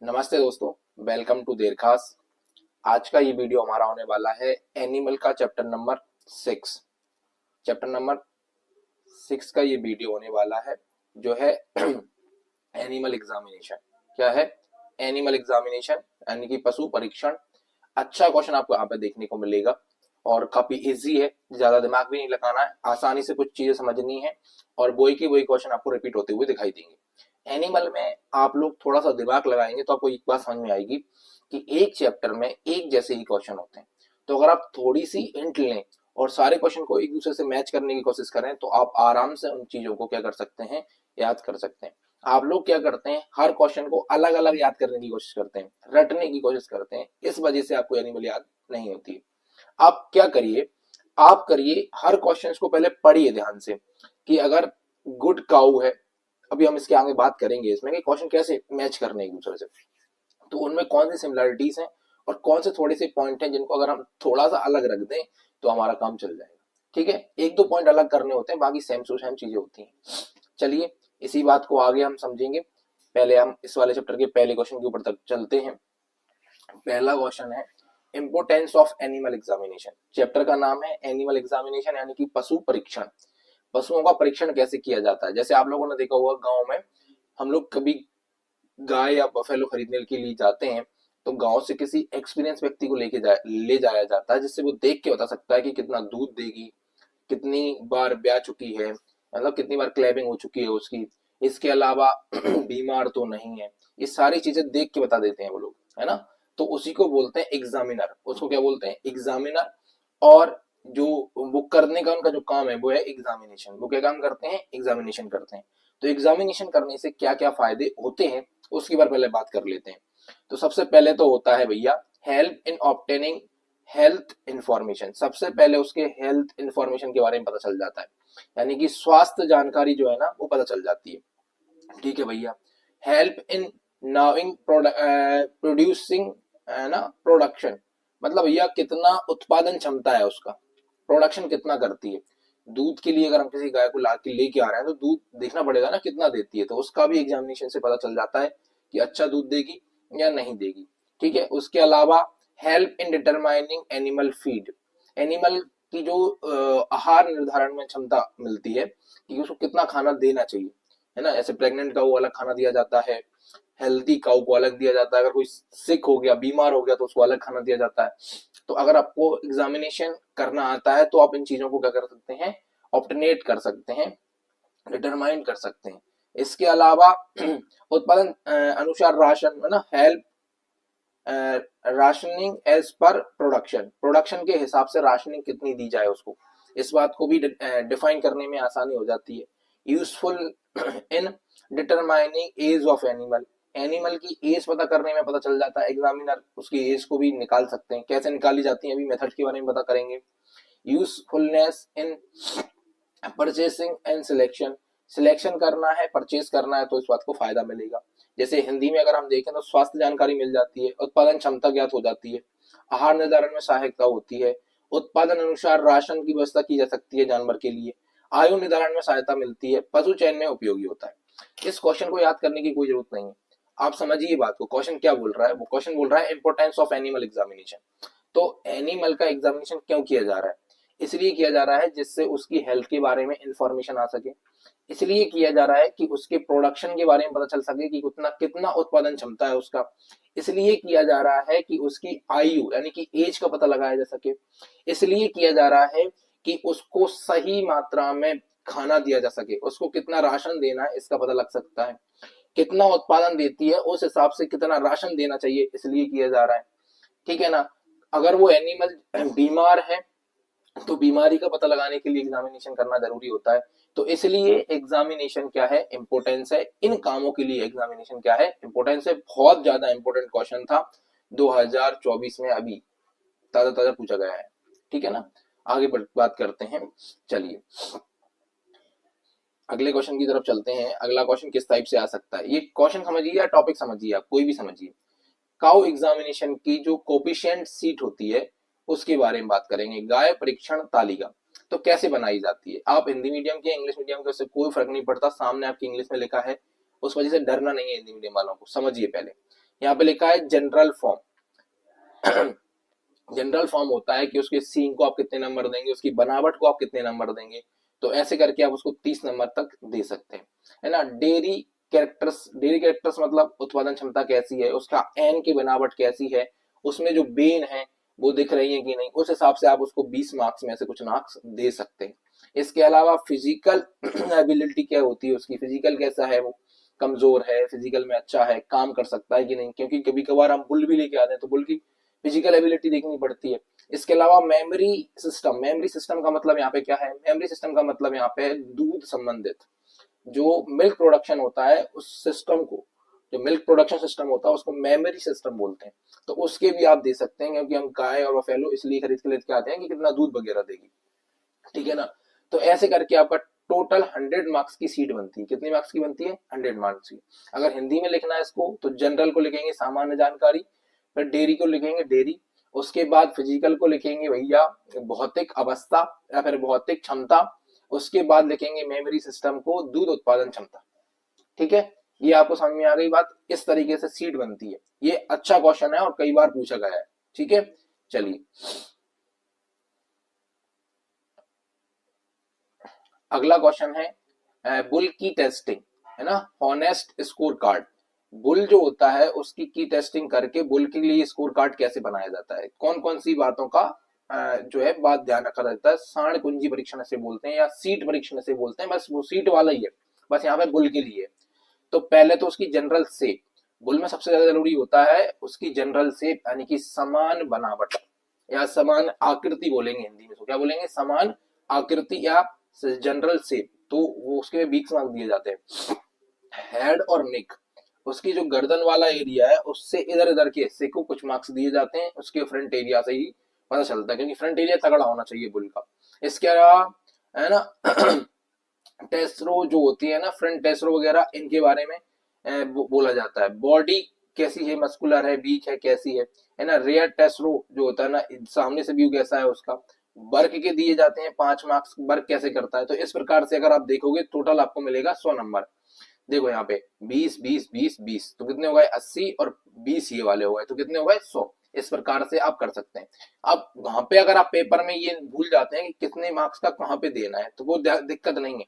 नमस्ते दोस्तों, welcome to देर खास। आज का ये वीडियो हमारा होने वाला है एनिमल का चैप्टर नंबर 6। चैप्टर नंबर 6 का ये वीडियो होने वाला है जो है एनिमल एग्जामिनेशन। क्या है? एनिमल एग्जामिनेशन यानी कि पशु परीक्षण। अच्छा क्वेश्चन आपको यहाँ पे देखने को मिलेगा और काफी इजी है, ज्यादा दिमाग भी नहीं लगाना है, आसानी से कुछ चीजें समझनी है और वही के वही क्वेश्चन आपको रिपीट होते हुए दिखाई देंगे। एनिमल में आप लोग थोड़ा सा दिमाग लगाएंगे तो आपको एक बात समझ में आएगी कि एक चैप्टर में एक जैसे ही क्वेश्चन होते हैं। तो अगर आप थोड़ी सी हिंट लें और सारे क्वेश्चन को एक दूसरे से मैच करने की कोशिश करें तो आप आराम से उन चीजों को क्या कर सकते हैं, याद कर सकते हैं। आप लोग क्या करते हैं, हर क्वेश्चन को अलग अलग याद करने की कोशिश करते हैं, रटने की कोशिश करते हैं, इस वजह से आपको एनिमल याद नहीं होती है। आप क्या करिए, आप करिए हर क्वेश्चन को पहले पढ़िए ध्यान से कि अगर गुड काउ है, अभी हम इसके आगे बात करेंगे इसमें कि क्वेश्चन कैसे मैच करने एक दूसरे से, तो उनमें कौन सी सिमिलरिटीज हैं और कौन से थोड़े से पॉइंट हैं जिनको अगर हम थोड़ा सा अलग रख दें तो हमारा काम चल जाएगा। ठीक है, एक दो पॉइंट अलग करने होते हैं, बाकी सेम टू सेम चीजें होती हैं। चलिए इसी बात को आगे हम समझेंगे। पहले हम इस वाले चैप्टर के पहले क्वेश्चन के ऊपर तक चलते हैं। पहला क्वेश्चन है importance of animal examination. Chapter का नाम है एनिमल एग्जामिनेशन यानी कि पशु परीक्षण। पशुओं का परीक्षण कैसे किया जाता है? जैसे आप लोगों ने देखा होगा गांव में हम लोग कभी गाय या बफेलो खरीदने के लिए जाते हैं तो गांव से किसी एक्सपीरियंस व्यक्ति को ले जाया जाता है जिससे वो देख के बता सकता है कि कितना दूध देगी, कितनी बार ब्याह चुकी है, मतलब कितनी बार क्लैबिंग हो चुकी है उसकी, इसके अलावा बीमार तो नहीं है। ये सारी चीजें देख के बता देते हैं वो लोग, है ना। तो उसी को बोलते हैं एग्जामिनर। उसको क्या बोलते हैं? एग्जामिनर। और जो वो करने का उनका जो काम है वो है एग्जामिनेशन। वो क्या काम करते हैं? एग्जामिनेशन करते हैं। तो एग्जामिनेशन करने से क्या क्या फायदे होते हैं उसकी बार पहले बात कर लेते हैं। तो सबसे पहले तो होता है भैया help in obtaining health information. सबसे पहले उसके हेल्थ इंफॉर्मेशन के बारे में पता चल जाता है, यानी कि स्वास्थ्य जानकारी जो है ना वो पता चल जाती है। ठीक है भैया। हेल्प इन नाविंग प्रोड्यूसिंग, है ना, प्रोडक्शन। मतलब भैया कितना उत्पादन क्षमता है उसका, प्रोडक्शन कितना करती है। दूध के लिए अगर हम किसी गाय को ला के लेके आ रहे हैं तो दूध देखना पड़ेगा ना कितना देती है, तो उसका भी एग्जामिनेशन से पता चल जाता है कि अच्छा दूध देगी या नहीं देगी। ठीक है। उसके अलावा help in determining animal feed. Animal की जो आहार निर्धारण में क्षमता मिलती है कि उसको कितना खाना देना चाहिए, है ना। ऐसे प्रेग्नेंट काऊ अलग खाना दिया जाता है, हेल्दी काऊ को अलग दिया जाता है, अगर कोई सिक हो गया, बीमार हो गया तो उसको अलग खाना दिया जाता है। तो अगर आपको एग्जामिनेशन करना आता है तो आप इन चीजों को क्या कर सकते हैं, ऑप्टिनेट कर सकते हैं, डिटरमाइन कर सकते हैं। इसके अलावा उत्पादन अनुसार राशन, है ना, help rationing as per production. Production के हिसाब से राशनिंग कितनी दी जाए उसको, इस बात को भी डिफाइन करने में आसानी हो जाती है। Useful in determining age of animal. Animal की एज पता करने में पता चल जाता है, एग्जामिनर उसकी एज को भी निकाल सकते हैं। कैसे निकाली जाती है अभी मेथड के बारे में पता करेंगे। Usefulness in purchasing and selection. Selection करना है, परचेस करना है तो इस बात को फायदा मिलेगा। जैसे हिंदी में अगर हम देखें तो स्वास्थ्य जानकारी मिल जाती है, उत्पादन क्षमता ज्ञात हो जाती है, आहार निर्धारण में सहायता होती है, उत्पादन अनुसार राशन की व्यवस्था की जा सकती है जानवर के लिए, आयु निर्धारण में सहायता मिलती है, पशु चयन में उपयोगी होता है। इस क्वेश्चन को याद करने की कोई जरूरत नहीं है, आप समझिए बात को। क्वेश्चन क्या बोल रहा है? वो क्वेश्चन बोल रहा है इंपोर्टेंस ऑफ एनिमल एग्जामिनेशन। तो एनिमल का एग्जामिनेशन क्यों किया जा रहा है? इसलिए किया जा रहा है जिससे उसकी हेल्थ के बारे में इंफॉर्मेशन आ सके, इसलिए किया जा रहा है कि उसके प्रोडक्शन के बारे में पता चल सके कि कितना कितना उत्पादन क्षमता है उसका, इसलिए किया जा रहा है कि उसकी आयु यानी कि एज का पता लगाया जा सके, इसलिए किया जा रहा है कि उसको सही मात्रा में खाना दिया जा सके, उसको कितना राशन देना है इसका पता लग सकता है, कितना उत्पादन देती है उस हिसाब से कितना राशन देना चाहिए, इसलिए किया जा रहा है। ठीक है ना। अगर वो एनिमल बीमार है तो बीमारी का पता लगाने के लिए एग्जामिनेशन करना जरूरी होता है। तो इसलिए एग्जामिनेशन क्या है, इंपोर्टेंस है। इन कामों के लिए एग्जामिनेशन क्या है, इंपोर्टेंस है। बहुत ज्यादा इंपोर्टेंट क्वेश्चन था 2024 में, अभी ताजा ताजा पूछा गया है। ठीक है ना। आगे बात करते हैं। चलिए अगले क्वेश्चन की तरफ चलते हैं। अगला क्वेश्चन किस टाइप से आ सकता है, ये क्वेश्चन समझिए या टॉपिक समझिए, आप कोई भी समझिए। काउ एग्जामिनेशन की जो कोफिशिएंट सीट होती है उसके बारे में बात करेंगे। गाय परीक्षण तालिका तो कैसे बनाई जाती है? आप हिंदी मीडियम के इंग्लिश मीडियम के, उससे कोई फर्क नहीं पड़ता, सामने आपकी इंग्लिश में लिखा है, उस वजह से डरना नहीं है हिंदी मीडियम वालों को। समझिए पहले यहाँ पे लिखा है जनरल फॉर्म। जनरल फॉर्म होता है कि उसके सींग को आप कितने नंबर देंगे, उसकी बनावट को आप कितने नंबर देंगे, तो ऐसे करके आप उसको 30 नंबर तक दे सकते हैं, है ना। डेयरी कैरेक्टर्स मतलब उत्पादन क्षमता कैसी है, उसका एन की बनावट कैसी है, उसमें जो बेन है वो दिख रही है कि नहीं, उस हिसाब से आप उसको 20 मार्क्स में से कुछ मार्क्स दे सकते हैं। इसके अलावा फिजिकल एबिलिटी क्या होती है, उसकी फिजिकल कैसा है, वो कमजोर है, फिजिकल में अच्छा है, काम कर सकता है कि नहीं, क्योंकि कभी कभार हम बुल भी लेके आते हैं तो बुल की फिजिकल एबिलिटी देखनी पड़ती है। इसके अलावा मेमोरी सिस्टम का मतलब यहाँ पे क्या है, मेमोरी सिस्टम का मतलब यहाँ पे दूध संबंधित जो मिल्क प्रोडक्शन होता है उस सिस्टम को, जो मिल्क प्रोडक्शन सिस्टम होता है उसको मेमोरी सिस्टम बोलते हैं, तो उसके भी आप दे सकते हैं, क्योंकि हम गाय और बफेलो इसलिए खरीद के लेके आते हैं कि कितना दूध वगैरह देगी, ठीक है ना। तो ऐसे करके आपका टोटल 100 मार्क्स की सीट बनती है। कितनी मार्क्स की बनती है, 100 मार्क्स की। अगर हिंदी में लिखना है इसको तो जनरल को लिखेंगे सामान्य जानकारी, फिर डेयरी को लिखेंगे डेयरी, उसके बाद फिजिकल को लिखेंगे भैया भौतिक अवस्था या फिर भौतिक क्षमता, उसके बाद लिखेंगे मेमोरी सिस्टम को दूध उत्पादन क्षमता, ठीक है। ये आपको समझ में आ गई बात, इस तरीके से सीट बनती है। ये अच्छा क्वेश्चन है और कई बार पूछा गया है, ठीक है। चलिए अगला क्वेश्चन है बुल की टेस्टिंग, है ना, हॉनेस्ट स्कोर कार्ड। बुल जो होता है उसकी की टेस्टिंग करके बुल के लिए स्कोर कार्ड कैसे बनाया जाता है, कौन कौन सी बातों का जो है बात ध्यान रखा जाता है। साण कुंजी परीक्षण से बोलते हैं या सीट परीक्षण से बोलते हैं, बस वो सीट वाला ही है, बस यहाँ पे बुल के लिए। तो पहले तो उसकी जनरल शेप, बुल में सबसे ज्यादा जरूरी होता है उसकी जनरल शेप, यानी कि समान बनावट या समान आकृति बोलेंगे हिंदी में, तो क्या बोलेंगे, समान आकृति या जनरल शेप, तो वो उसके बीच मार्क्स दिए जाते हैं। हेड और नेक, उसकी जो गर्दन वाला एरिया है उससे इधर इधर के हिस्से को कुछ मार्क्स दिए जाते हैं, उसके फ्रंट एरिया से ही पता चलता है, क्योंकि फ्रंट एरिया तगड़ा होना चाहिए बुल का। इसके अलावा है ना टेस्ट्रो जो होती है ना, फ्रंट टेस्ट्रो वगैरह, इनके बारे में बोला जाता है। बॉडी कैसी है, मस्कुलर है, वीक है, कैसी है ना। रेयर टेस्ट्रो जो होता है ना, सामने से व्यू कैसा है उसका। वर्क के दिए जाते हैं 5 मार्क्स, वर्क कैसे करता है, तो इस प्रकार से अगर आप देखोगे टोटल आपको मिलेगा 100 नंबर। देखो यहाँ पे 20 20 20 20 तो कितने हो गए 80, और 20 ये वाले हो गए तो कितने हो गए 100। इस प्रकार से आप कर सकते हैं। अब वहां पे अगर आप पेपर में ये भूल जाते हैं कि कितने मार्क्स का कहाँ पे देना है, तो वो दिक्कत नहीं है,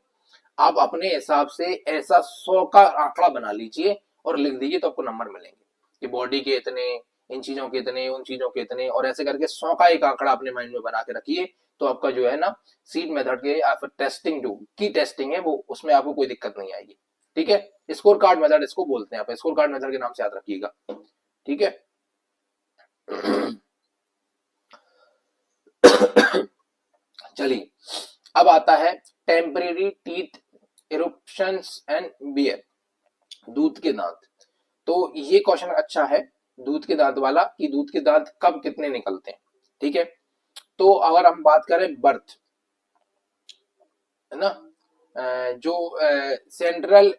आप अपने हिसाब से ऐसा 100 का आंकड़ा बना लीजिए और लिख दीजिए, तो आपको नंबर मिलेंगे कि बॉडी के इतने, इन चीजों के इतने, उन चीजों के इतने, और ऐसे करके 100 का एक आंकड़ा अपने माइंड में बना के रखिए, तो आपका जो है ना सीट मेथड के या फिर टेस्टिंग जो की टेस्टिंग है वो उसमें आपको कोई दिक्कत नहीं आएगी, ठीक है। स्कोर कार्ड मेथड इसको बोलते हैं, आप स्कोर कार्ड मेथड के नाम से याद रखिएगा, ठीक है। चलिए अब आता है टेम्परेरी टीथ इरुप्शंस एंड बियर, दूध के दांत। तो ये क्वेश्चन अच्छा है दूध के दांत वाला, कि दूध के दांत कब कितने निकलते हैं, ठीक है। तो अगर हम बात करें बर्थ, है ना, जो सेंट्रल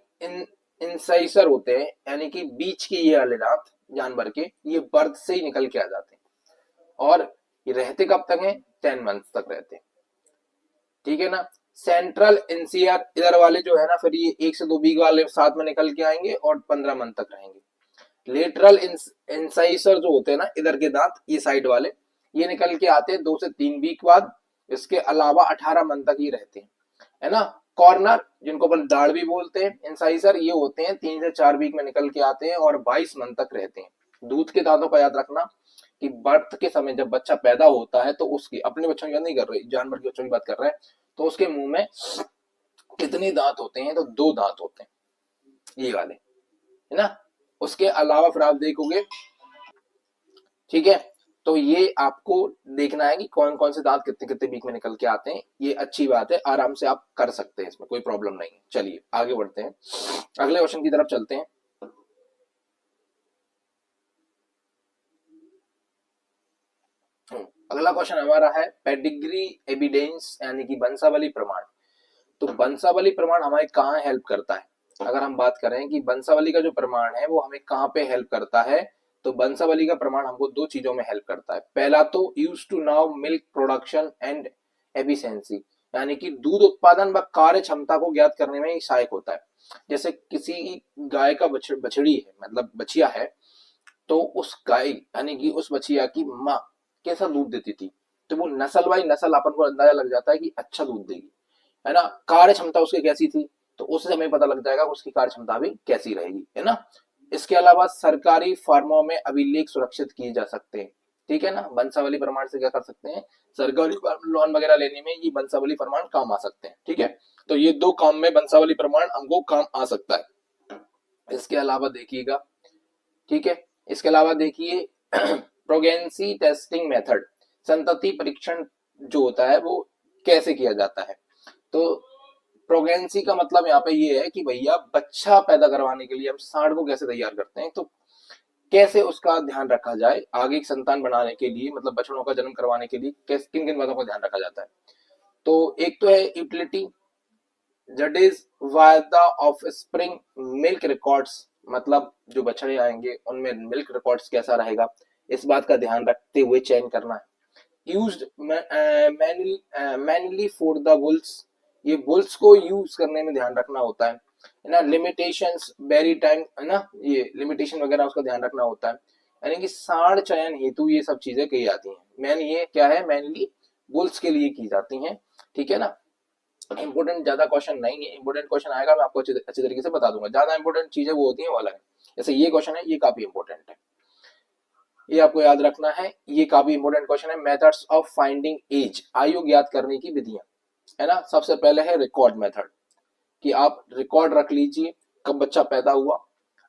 इंसाइसर होते हैं, यानी कि बीच के ये वाले दांत जानवर के, ये बर्थ से ही निकल के आ जाते हैं, और ये रहते कब तक हैं, 10 मंथ तक रहते हैं, ठीक है ना। सेंट्रल इंसियर इधर वाले जो है ना, फिर ये 1 से 2 वीक वाले साथ में निकल के आएंगे और 15 मंथ तक रहेंगे। लेटरल इंसाइसर जो होते हैं ना, इधर के दांत ये साइड वाले, ये निकल के आते हैं 2 से 3 वीक बाद। इसके अलावा 18 मंथ तक ही रहते हैं, है ना। कॉर्नर जिनको अपन दाढ़ भी बोलते हैं, इंसाइसर, ये होते हैं 3 से 4 वीक में निकल के आते हैं और 22 मंथ तक रहते हैं। दूध के दांतों का याद रखना कि बर्थ के समय जब बच्चा पैदा होता है तो उसके, अपने बच्चों की बात नहीं कर रहे, जानवर के बच्चों की बात कर रहे हैं, तो उसके मुंह में कितने दांत होते हैं, तो 2 दांत होते हैं, ये वाले, है ना। उसके अलावा फिर आप देखोगे, ठीक है, तो ये आपको देखना है कि कौन कौन से दांत कितने कितने वीक में निकल के आते हैं। ये अच्छी बात है, आराम से आप कर सकते हैं, इसमें कोई प्रॉब्लम नहीं है। चलिए आगे बढ़ते हैं, अगले क्वेश्चन की तरफ चलते हैं। अगला क्वेश्चन हमारा है पेडिग्री एविडेंस, यानी कि वंशावली प्रमाण। तो वंशावली प्रमाण हमारे कहाँ हेल्प करता है, अगर हम बात करें कि वंशावली का जो प्रमाण है वो हमें कहाँ पे हेल्प करता है, तो वंशावली का प्रमाण हमको 2 चीजों में हेल्प करता है। पहला तो use to now milk production and efficiency, यानी कि दूध उत्पादन व कार्य क्षमता को ज्ञात करने में सहायक होता है। जैसे किसी गाय का बछड़ी है, मतलब बछिया है, तो उस गाय यानी कि उस बछिया की माँ कैसा दूध देती थी, तो वो नस्ल बाई नस्ल अपन को अंदाजा लग जाता है कि अच्छा दूध देगी, है ना। कार्य क्षमता उसकी कैसी थी, तो उससे हमें पता लग जाएगा उसकी कार्य क्षमता भी कैसी रहेगी, है ना। इसके अलावा सरकारी फार्मों में अभिलेख सुरक्षित किए जा सकते हैं, ठीक है ना। वंशावली प्रमाण से क्या कर सकते हैं, सरकारी लोन वगैरह लेने में ये वंशावली प्रमाण काम आ सकते हैं, ठीक है। तो ये दो काम में वंशावली प्रमाण हमको काम आ सकता है। इसके अलावा देखिएगा, ठीक है, इसके अलावा देखिए प्रोगेंसी टेस्टिंग मेथड, संतति परीक्षण जो होता है वो कैसे किया जाता है। तो प्रोगेंसी का मतलब यहाँ पे ये है कि भैया बच्चा पैदा करवाने के लिए हम सांड को कैसे तैयार करते हैं, तो कैसे उसका ध्यान रखा जाए आगे एक संतान बनाने के लिए, मतलब बछड़ों का जन्म करवाने के लिए कैसे किन किन बातों का ध्यान रखा जाता है। तो एक तो है यूटिलिटी, दैट इज वायदा ऑफ स्प्रिंग मिल्क रिकॉर्ड्स, मतलब जो बछड़े आएंगे उनमें मिल्क रिकॉर्ड्स कैसा रहेगा, इस बात का ध्यान रखते हुए चयन करना है। Used manually for the bulls, ये बुल्स को यूज करने में ध्यान रखना होता है ना। लिमिटेशंस वेरी टाइम, है ना, ये लिमिटेशन वगैरह उसका ध्यान रखना होता है, यानी कि सांड चयन हेतु ये सब चीजें की जाती हैं। मैन ये क्या है, मैनली बुल्स के लिए की जाती हैं, ठीक है ना। इंपोर्टेंट ज्यादा क्वेश्चन नहीं है, इंपोर्टेंट क्वेश्चन आएगा मैं आपको अच्छी तरीके से बता दूंगा, ज्यादा इंपोर्टेंट चीजें वो होती है वो अलग है। जैसे ये क्वेश्चन है, ये काफी इंपोर्टेंट है, ये आपको याद रखना है, ये काफी इंपोर्टेंट क्वेश्चन है। मेथड्स ऑफ फाइंडिंग एज, आयु ज्ञात करने की विधियां, है ना। सबसे पहले है रिकॉर्ड मेथड, कि आप रिकॉर्ड रख लीजिए कब बच्चा पैदा हुआ,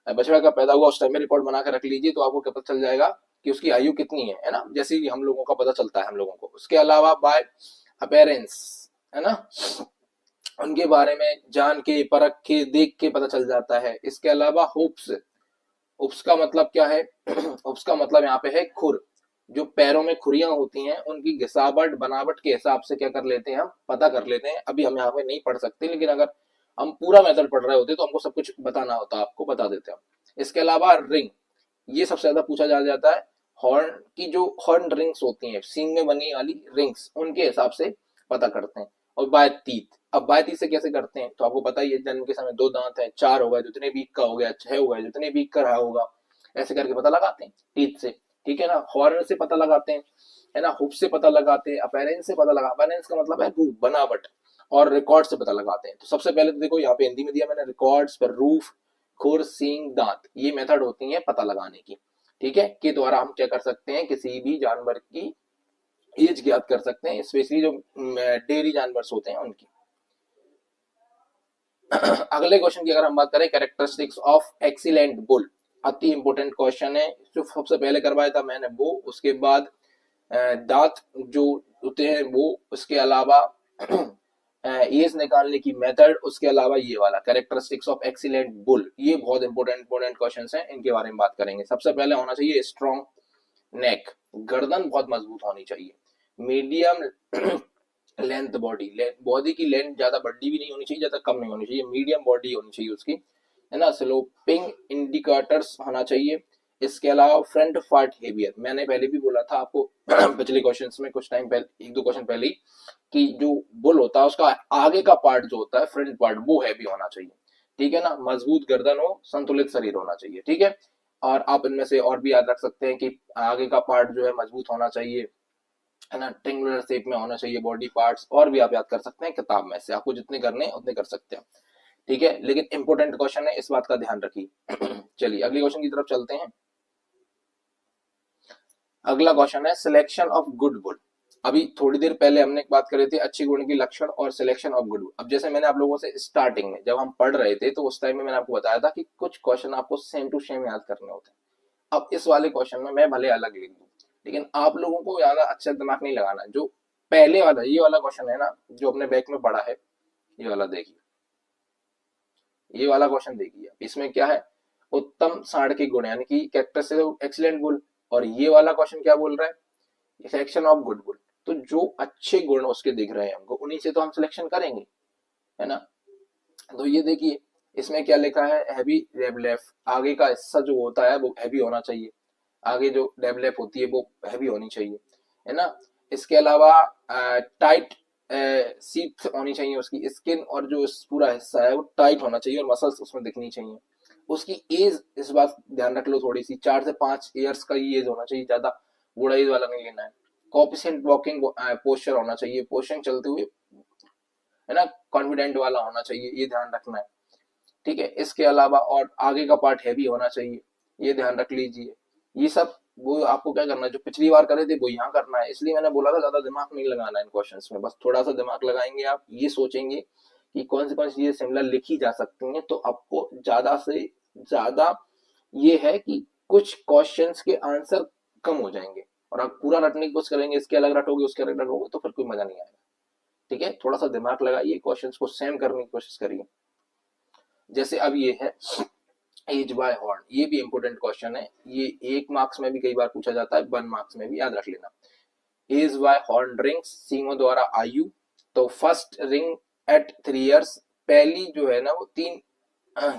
बछड़ा कब पैदा हुआ उस टाइम में रिकॉर्ड बना कर रख लीजिए, तो आपको पता चल जाएगा कि उसकी आयु कितनी है ना, जैसे कि हम लोगों का पता चलता है हम लोगों को। उसके अलावा बाय अपेरेंस, है ना, उनके बारे में जान के परख के देख के पता चल जाता है। इसके अलावा हुप्स, उप्स का मतलब क्या है उप्स का मतलब यहाँ पे है खुर, जो पैरों में खुरियां होती हैं उनकी घिसावट बनावट के हिसाब से क्या कर लेते हैं, हम पता कर लेते हैं। अभी हम यहाँ पे नहीं पढ़ सकते, लेकिन अगर हम पूरा मेथड पढ़ रहे होते तो हमको सब कुछ बताना होता, आपको बता देते हैं। इसके अलावा रिंग, ये सबसे ज्यादा पूछा जा जाता है। हॉर्न की जो हॉर्न रिंग्स होती हैं, सींग में बनी वाली रिंग्स, उनके हिसाब से पता करते हैं। और बाय तीत, अब बाय तीत से कैसे करते हैं, तो आपको पता ही है जन्म के समय दो दांत है, चार हो गए जितने बीक का हो गया, छह हो गए जितने बीक का रहा होगा, ऐसे करके पता लगाते हैं टीथ से, ठीक है ना। हॉर्न से पता लगाते हैं, है ना। हुप से पता लगाते हैं, अपेरेंस से पता लगा, अपेरेंस का मतलब है रूप बनावट, और रिकॉर्ड से पता लगाते हैं। तो सबसे पहले तो देखो यहाँ पे हिंदी में दिया मैंने, रिकॉर्ड्स पर रूफ, खुर, सींग, दांत, ये मेथड होती है पता लगाने की, ठीक है, के द्वारा हम क्या कर सकते हैं, किसी भी जानवर की एज ज्ञात कर सकते हैं, स्पेशली जो डेयरी जानवर होते हैं उनकी। अगले क्वेश्चन की अगर हम बात करें, कैरेक्टरिस्टिक्स ऑफ एक्सीलेंट बुल, अति इंपोर्टेंट क्वेश्चन है, जो सबसे पहले करवाया था मैंने वो, उसके बाद दांत जो होते हैं वो, उसके अलावा एज निकालने की मेथड, उसके अलावा ये वाला कैरेक्टरिस्टिक्स ऑफ एक्सीलेंट बुल, ये बहुत इंपोर्टेंट क्वेश्चंस हैं, इनके बारे में बात करेंगे। सबसे पहले होना चाहिए स्ट्रॉन्ग नेक, गर्दन बहुत मजबूत होनी चाहिए। मीडियम लेंथ बॉडी, बॉडी की लेंथ ज्यादा बड़ी भी नहीं होनी चाहिए, ज्यादा कम नहीं होनी चाहिए, मीडियम बॉडी होनी चाहिए उसकी, है ना। स्लोपिंग इंडिकेटर्स होना चाहिए। इसके अलावा फ्रंट पार्ट हेवियर, मैंने पहले भी बोला था आपको पिछले क्वेश्चंस में, कुछ टाइम पहले, एक दो क्वेश्चन पहले ही, कि जो बुल होता है उसका आगे का पार्ट जो होता है फ्रंट पार्ट, वो हैवी होना चाहिए, ठीक है ना। मजबूत गर्दन हो, संतुलित शरीर होना चाहिए, ठीक है। और आप इनमें से और भी याद रख सकते हैं कि आगे का पार्ट जो है मजबूत होना चाहिए, है ना, ट्रेंगुलर शेप में होना चाहिए बॉडी पार्ट्स, और भी आप याद कर सकते हैं किताब में से, आपको जितने करने हैं उतने कर सकते हैं, ठीक है। लेकिन इंपोर्टेंट क्वेश्चन है, इस बात का ध्यान रखिए। चलिए अगले क्वेश्चन की तरफ चलते हैं। अगला क्वेश्चन है सिलेक्शन ऑफ गुड बुल। अभी थोड़ी देर पहले हमने एक बात करी थी अच्छी गुण की लक्षण और सिलेक्शन ऑफ गुड बुल। अब जैसे मैंने आप लोगों से स्टार्टिंग में जब हम पढ़ रहे थे तो उस टाइम में मैंने आपको बताया था कि कुछ क्वेश्चन आपको सेम टू सेम याद करने होते हैं। अब इस वाले क्वेश्चन में मैं भले अलग लिख दूं, लेकिन आप लोगों को ज्यादा अच्छा दिमाग नहीं लगाना। जो पहले वाला ये वाला क्वेश्चन है ना, जो अपने बैक में पढ़ा है, ये वाला देखिए, ये वाला क्वेश्चन देखिए, इसमें क्या है, उत्तम सांड के गुण यानी कि कैरेक्टरिस्टिक्स एक्सीलेंट गुण, और ये वाला क्वेश्चन क्या बोल रहा है, सिलेक्शन ऑफ गुड गुण। तो जो अच्छे गुण उसके दिख रहे हैं हमको, उन्हीं से तो हम सिलेक्शन करेंगे, है ना। तो ये देखिए इसमें क्या लिखा है, हैवी डेवलप, आगे का हिस्सा जो होता है वो हैवी होना चाहिए, आगे जो डेवलप होती है वो हैवी होनी चाहिए, है ना। इसके अलावा टाइट सीट होनी चाहिए उसकी स्किन, और जो पूरा हिस्सा है वो टाइट होना चाहिए, और मसल्स उसमें दिखनी चाहिए। उसकी एज इस बात ध्यान रख लो थोड़ी सी, 4 से 5 ईयर्स का ही एज होना चाहिए, ज्यादा बूढ़ा एज वाला नहीं लेना है। कॉपिशेंट वॉकिंग पोस्चर होना चाहिए, पोस्चर चलते हुए है ना कॉन्फिडेंट वाला होना चाहिए, ये ध्यान रखना है। ठीक है, इसके अलावा और आगे का पार्ट हैवी होना चाहिए, ये ध्यान रख लीजिए। ये सब वो आपको क्या करना है, जो पिछली बार करे थे वो यहाँ करना है। इसलिए मैंने बोला था ज्यादा दिमाग नहीं लगाना इन क्वेश्चंस में, बस थोड़ा सा दिमाग लगाएंगे आप, ये सोचेंगे कि कौन सी चीजें सिमिलर लिखी जा सकती हैं, तो आपको ज्यादा से ज्यादा ये है कि कुछ क्वेश्चंस के आंसर कम हो जाएंगे। और आप पूरा रटने की कोशिश करेंगे, इसके अलग रटोगे उसके अलग रटोगे तो फिर कोई मजा नहीं आएगा। ठीक है, थोड़ा सा दिमाग लगाइए, क्वेश्चंस को सेम करने की कोशिश करिए। जैसे अब ये है एज बाय हॉर्न, ये भी इंपोर्टेंट क्वेश्चन है, ये 1 मार्क्स में भी कई बार पूछा जाता है, 1 मार्क्स में भी, याद रख लेना। एज बाय हॉर्न रिंग्स, सींगों द्वारा आयु। तो फर्स्ट रिंग एट 3 इयर्स, पहली जो है ना वो 3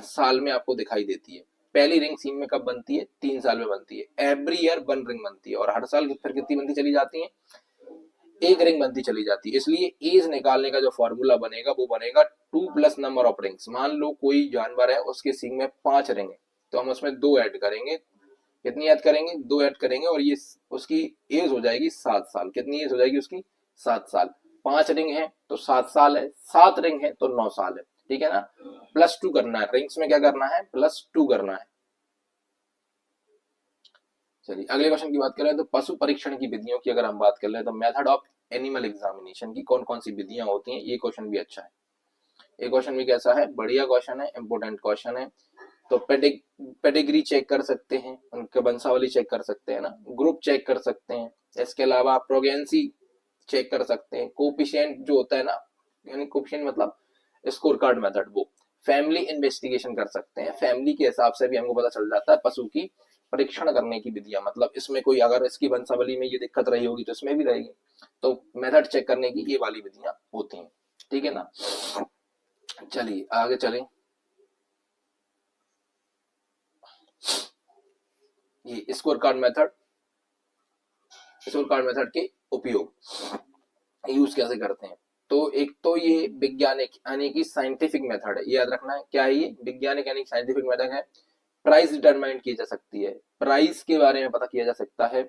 साल में आपको दिखाई देती है। पहली रिंग सींग में कब बनती है, 3 साल में बनती है। एवरी ईयर 1 रिंग बनती है, और हर साल फिर कितनी बनती चली जाती है, 1 रिंग बनती चली जाती है। इसलिए एज निकालने का जो फॉर्मूला बनेगा वो बनेगा 2 प्लस नंबर ऑफ रिंग्स। मान लो कोई जानवर है, उसके सींग में 5 रिंग है, तो हम उसमें 2 ऐड करेंगे। कितनी ऐड करेंगे, 2 ऐड करेंगे, और ये उसकी एज हो जाएगी 7 साल। कितनी एज हो जाएगी उसकी, 7 साल। 5 रिंग है तो 7 साल है, 7 रिंग है तो 9 साल है। ठीक है ना, +2 करना है, रिंग्स में क्या करना है, +2 करना है। चलिए अगले क्वेश्चन की बात करें तो पशु परीक्षण की विधियों की अगर हम बात कर ले तो मेथड ऑफ एनिमल एग्जामिनेशन की कौन कौन सी विधियां होती हैं, ये क्वेश्चन भी अच्छा है। ये क्वेश्चन भी कैसा है, बढ़िया क्वेश्चन है, इंपोर्टेंट क्वेश्चन है। तो पेडिग्री चेक कर सकते हैं, उनके वंशावली चेक कर सकते हैं ना, ग्रुप चेक कर सकते हैं। इसके अलावा प्रोगेंसी चेक कर सकते हैं, कोफिशिएंट जो होता है ना, यानी कोफिशिएंट मतलब स्कोर कार्ड मेथड, वो फैमिली इन्वेस्टिगेशन कर सकते हैं। फैमिली के हिसाब से भी हमको पता चल जाता है पशु की परीक्षण करने की विधियां, मतलब इसमें कोई अगर इसकी वंशावली में ये दिक्कत रही होगी तो इसमें भी रहेगी, तो मेथड चेक करने की ये वाली विधियां होती हैं। ठीक है ना, चलिए आगे चलें। ये score card method, score card method के उपयोग यूज कैसे करते हैं। तो एक तो ये वैज्ञानिक यानी कि साइंटिफिक मेथड है, याद रखना है क्या है ये, वैज्ञानिक यानी साइंटिफिक मेथड है। प्राइस डिटरमाइन की जा सकती है, प्राइस के बारे में पता किया जा सकता है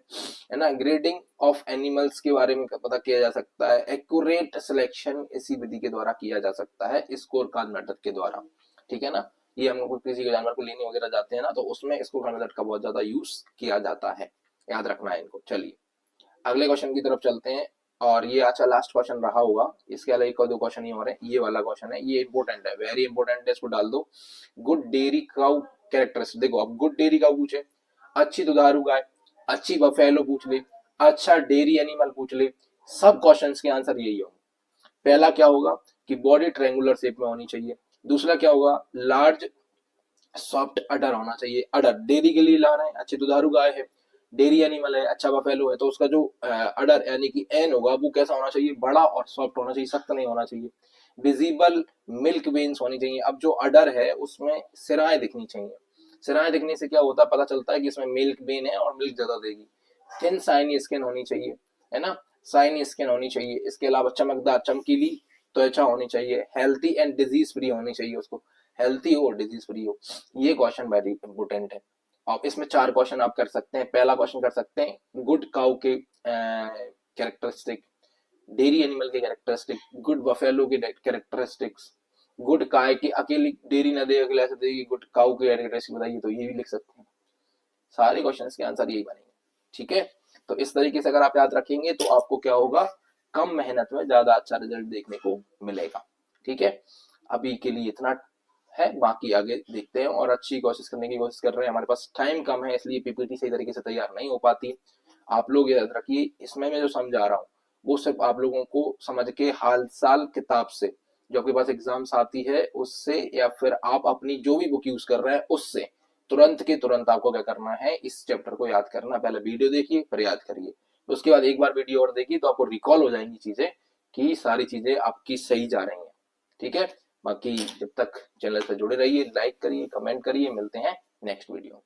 ना। ग्रेडिंग ऑफ एनिमल्स के बारे में पता किया जा सकता है। एक्यूरेट सिलेक्शन इसी विधि के द्वारा किया जा सकता है, स्कोर कार्ड मेथड के द्वारा। ठीक है ना, ये हम लोग किसी जानवर को लेने वगैरह जाते हैं ना, तो उसमें स्कोर कार्ड मेथड का बहुत ज्यादा यूज किया जाता है, याद रखना है इनको। चलिए अगले क्वेश्चन की तरफ चलते हैं, और ये अच्छा लास्ट क्वेश्चन रहा होगा, इसके अलावा एक और 2 क्वेश्चन ही और है। ये वाला क्वेश्चन है, ये इंपोर्टेंट है, वेरी इंपोर्टेंट है, इसको डाल दो। गुड डेयरी काउ कैरेक्टरिस्टिक, देखो अब गुड डेयरी काउ पूछे, अच्छी दुधारू गाय, अच्छी बफेलो पूछ ले, अच्छा डेयरी एनिमल पूछ ले, सब क्वेश्चंस के आंसर यही होंगे। पहला क्या होगा कि बॉडी ट्रायंगुलर शेप में होनी चाहिए। दूसरा क्या होगा, लार्ज सॉफ्ट अडर होना चाहिए। अडर डेयरी के लिए ला रहे हैं, अच्छी दुधारू गाय है, डेयरी एनिमल है, अच्छा बफेलो है, तो उसका जो अडर यानी कि एन होगा वो कैसा होना चाहिए, बड़ा और सॉफ्ट होना चाहिए, सख्त नहीं होना चाहिए। विजिबल मिल्क वेन्स होनी चाहिए। अब जो अडर है उसमें सिराएं दिखनी चाहिए, सिराएं दिखने से क्या होता है, पता चलता है कि इसमें मिल्क वेन है और मिल्क ज्यादा देगी। थिन शाइनी स्किन होनी चाहिए, है ना, शाइनी स्किन होनी चाहिए। इसके अलावा चमकदार चमकीली त्वचा होनी चाहिए। हेल्थी एंड डिजीज फ्री होनी चाहिए, उसको हेल्थी हो और डिजीज फ्री हो। ये क्वेश्चन वेरी इंपोर्टेंट है। और इसमें 4 क्वेश्चन आप कर सकते हैं। पहला क्वेश्चन कर सकते हैं गुड काउ के कैरेक्टरिस्टिक, डेयरी एनिमल के कैरेक्टरिस्टिक, गुड बफेलो के कैरेक्टरिस्टिक्स, गुड गाय की अकेली डेयरी न दे अकेले ऐसे देगी, गुड काउ के कैरेक्टरिस्टिक बताइए, तो ये भी लिख सकते हैं। सारे क्वेश्चंस के आंसर यही बनेंगे। ठीक है, तो इस तरीके से अगर आप याद रखेंगे तो आपको क्या होगा, कम मेहनत में ज्यादा अच्छा रिजल्ट देखने को मिलेगा। ठीक है, अभी के लिए इतना है, बाकी आगे देखते हैं और अच्छी कोशिश करने की कोशिश कर रहे हैं। हमारे पास टाइम कम है इसलिए पीपीटी सही तरीके से तैयार नहीं हो पाती। आप लोग याद रखिए, इसमें मैं जो समझा रहा हूँ वो सिर्फ आप लोगों को समझ के हाल साल किताब से जो आपके पास एग्जाम्स आती है उससे, या फिर आप अपनी जो भी बुक यूज कर रहे हैं उससे तुरंत के तुरंत आपको क्या करना है, इस चैप्टर को याद करना। पहले वीडियो देखिए फिर याद करिए, उसके बाद एक बार वीडियो और देखिए तो आपको रिकॉल हो जाएंगी चीजें कि सारी चीजें आपकी सही जा रही हैं। ठीक है, बाकी जब तक चैनल से जुड़े रहिए, लाइक करिए, कमेंट करिए, मिलते हैं नेक्स्ट वीडियो।